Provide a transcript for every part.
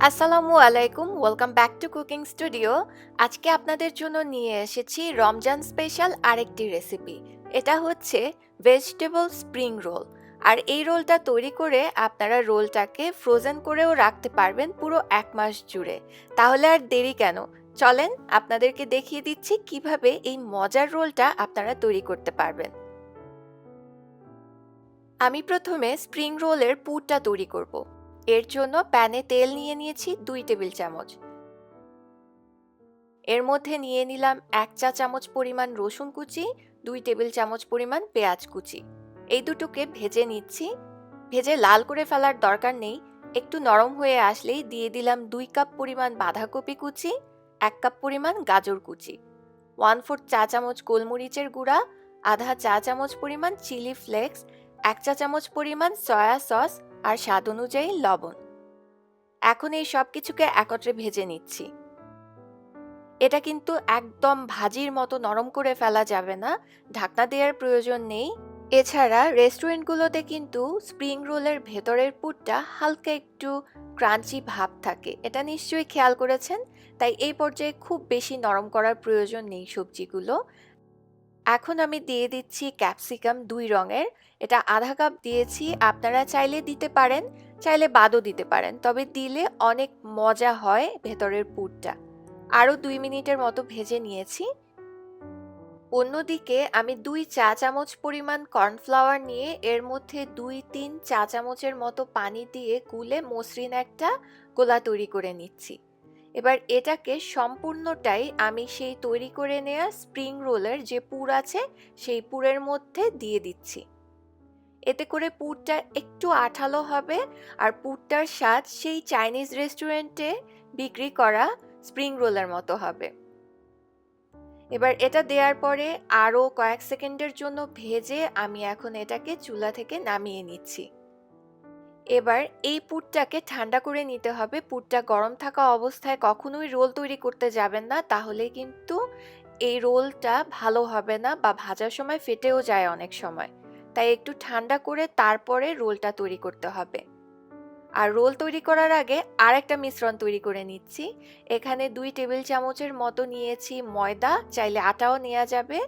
আসসালামু আলাইকুম, welcome back to cooking studio. আজকে আপনাদের জন্য নিয়ে এসেছি রমজান স্পেশাল আরেকটি রেসিপি। এটা হচ্ছে ভেজিটেবল স্প্রিং রোল। আর এই রোলটা তৈরি করে আপনারা রোলটাকে ফ্রোজেন করেও রাখতে পারবেন পুরো 1 মাস জুড়ে। তাহলে আর দেরি কেন, চলেন আপনাদেরকে দেখিয়ে দিচ্ছি কিভাবে এই মজার রোলটা আপনারা তৈরি করতে পারবেন। আমি প্রথমে স্প্রিং রোলের পুরটা তৈরি করব। এর জন্য প্যানে তেল নিয়ে নিয়েছি 2 টেবিল চামচ। এর মধ্যে নিয়ে নিলাম 1 চা চামচ পরিমাণ রসুন কুচি, 2 টেবিল চামচ পরিমাণ পেঁয়াজ কুচি। এই দুটোকে ভেজে নিচ্ছি। ভেজে লাল করে ফেলার দরকার নেই, একটু নরম হয়ে আসলেই দিয়ে দিলাম 2 কাপ পরিমাণ বাঁধাকপি কুচি, 1 কাপ পরিমাণ গাজর কুচি, 1/4 চা চামচ গোলমরিচের গুঁড়া, আধা চা চামচ পরিমাণ চিলি ফ্লেক্স, 1 চা চামচ পরিমাণ সয়া সস আর স্বাদ অনুযায়ী লবণ। এখন এই সব কিছুকে একত্রে ভেজে নিচ্ছি। এটা কিন্তু একদম ভাজির মতো নরম করে ফেলা যাবে না, ঢাকনা দেওয়ার প্রয়োজন নেই। এছাড়া রেস্টুরেন্টগুলোতে কিন্তু স্প্রিং রোলের ভেতরের পুরটা হালকা একটু ক্রাঞ্চি ভাব থাকে, এটা নিশ্চয়ই খেয়াল করেছেন। তাই এই পর্যায়ে খুব বেশি নরম করার প্রয়োজন নেই সবজিগুলো। এখন আমি দিয়ে দিচ্ছি ক্যাপসিকাম 2 রঙের। এটা আধা কাপ দিয়েছি, আপনারা চাইলে দিতে পারেন, চাইলে বাদও দিতে পারেন, তবে দিলে অনেক মজা হয় ভেতরের পুরটা। আরও 2 মিনিটের মতো ভেজে নিয়েছি। অন্যদিকে আমি 2 চা চামচ পরিমাণ কর্নফ্লাওয়ার নিয়ে এর মধ্যে 2-3 চা চামচের মতো পানি দিয়ে গুলে মসৃণ একটা গোলা তৈরি করে নিচ্ছি। এবার এটাকে সম্পূর্ণটাই আমি সেই তৈরি করে নেওয়া স্প্রিং রোলের যে পুর আছে সেই পুরের মধ্যে দিয়ে দিচ্ছি। এতে করে পুরটা একটু আঠালো হবে আর পুরটার স্বাদ সেই চাইনিজ রেস্টুরেন্টে বিক্রি করা স্প্রিং রোলের মতো হবে। এবার এটা দেওয়ার পরে আরও কয়েক সেকেন্ডের জন্য ভেজে আমি এখন এটাকে চুলা থেকে নামিয়ে নিচ্ছি। এবার এই পুরটাকে ঠান্ডা করে নিতে হবে। পুরটা গরম থাকা অবস্থায় কখনোই রোল তৈরি করতে যাবেন না, তাহলে কিন্তু এই রোলটা ভালো হবে না বা ভাজার সময় ফেটেও যায় অনেক সময়। তাই একটু ঠান্ডা করে তারপরে রোলটা তৈরি করতে হবে। আর রোল তৈরি করার আগে আরেকটা মিশ্রণ তৈরি করে নিচ্ছি। এখানে 2 টেবিল চামচের মতো নিয়েছি ময়দা, চাইলে আটাও নেওয়া যাবে।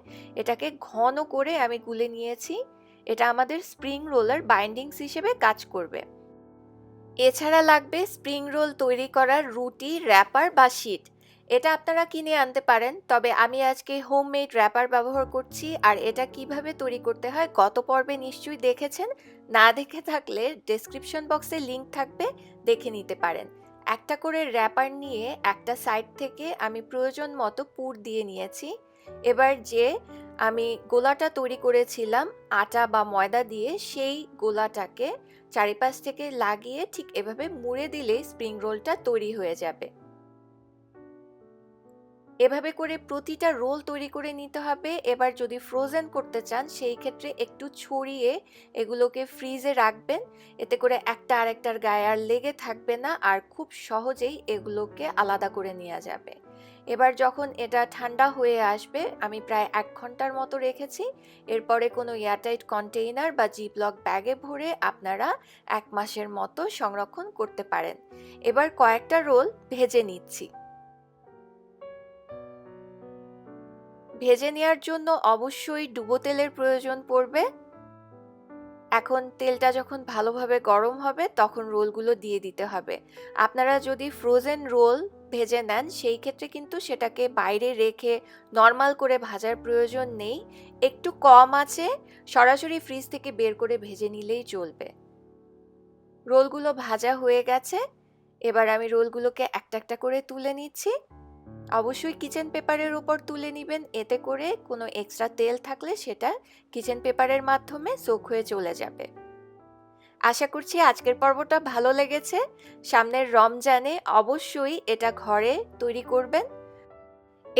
এটাকে ঘন করে আমি গুলে নিয়েছি। এটা আমাদের স্প্রিং রোলার বাইন্ডিংস হিসেবে কাজ করবে। এছাড়া লাগবে স্প্রিং রোল তৈরি করার রুটি, র্যাপার বা শিট। এটা আপনারা কিনে আনতে পারেন, তবে আমি আজকে হোমমেড র্যাপার ব্যবহার করছি। আর এটা কিভাবে তৈরি করতে হয় গত পর্বে নিশ্চয়ই দেখেছেন, না দেখে থাকলে ডেসক্রিপশন বক্সে লিংক থাকবে, দেখে নিতে পারেন। একটা করে র্যাপার নিয়ে একটা সাইড থেকে আমি প্রয়োজন মতো পুর দিয়ে নিয়েছি। এবার যে আমি গোলাটা তৈরি করেছিলাম আটা বা ময়দা দিয়ে, সেই গোলাটাকে চারিপাশ থেকে লাগিয়ে ঠিক এভাবে মুড়ে দিলেই স্প্রিং রোলটা তৈরি হয়ে যাবে। এভাবে করে প্রতিটা রোল তৈরি করে নিতে হবে। এবার যদি ফ্রোজেন করতে চান সেই ক্ষেত্রে একটু ছড়িয়ে এগুলোকে ফ্রিজে রাখবেন, এতে করে একটা আরেকটার গায়ে আর লেগে থাকবে না, আর খুব সহজেই এগুলোকে আলাদা করে নেওয়া যাবে। এবার যখন এটা ঠান্ডা হয়ে আসবে, আমি প্রায় 1 ঘন্টার মতো রেখেছি। এরপরে কোনো এয়ারটাইট কন্টেইনার বা জিপলক ব্যাগে ভরে আপনারা 1 মাসের মতো সংরক্ষণ করতে পারেন। এবার কয়েকটা রোল ভেজে নিচ্ছি। ভেজে নেওয়ার জন্য অবশ্যই ডুবো তেলের প্রয়োজন পড়বে। এখন তেলটা যখন ভালোভাবে গরম হবে তখন রোলগুলো দিয়ে দিতে হবে। আপনারা যদি ফ্রোজেন রোল ভেজে নেন সেই ক্ষেত্রে কিন্তু সেটাকে বাইরে রেখে নর্মাল করে ভাজার প্রয়োজন নেই, একটু কম আছে সরাসরি ফ্রিজ থেকে বের করে ভেজে নিলেই চলবে। রোলগুলো ভাজা হয়ে গেছে। এবার আমি রোলগুলোকে একটা একটা করে তুলে নিচ্ছি। অবশ্যই কিচেন পেপারের উপর তুলে নেবেন, এতে করে কোনো এক্সট্রা তেল থাকলে সেটা কিচেন পেপারের মাধ্যমে সোক হয়ে চলে যাবে। আশা করছি আজকের পর্বটা ভালো লেগেছে। সামনের রমজানে অবশ্যই এটা ঘরে তৈরি করবেন।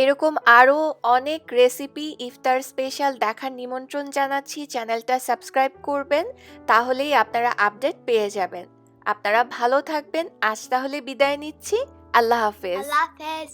এরকম আরও অনেক রেসিপি, ইফতার স্পেশাল দেখার নিমন্ত্রণ জানাচ্ছি। চ্যানেলটা সাবস্ক্রাইব করবেন, তাহলেই আপনারা আপডেট পেয়ে যাবেন। আপনারা ভালো থাকবেন। আজ তাহলে বিদায় নিচ্ছি। আল্লাহ হাফেজ। Allah Hafiz.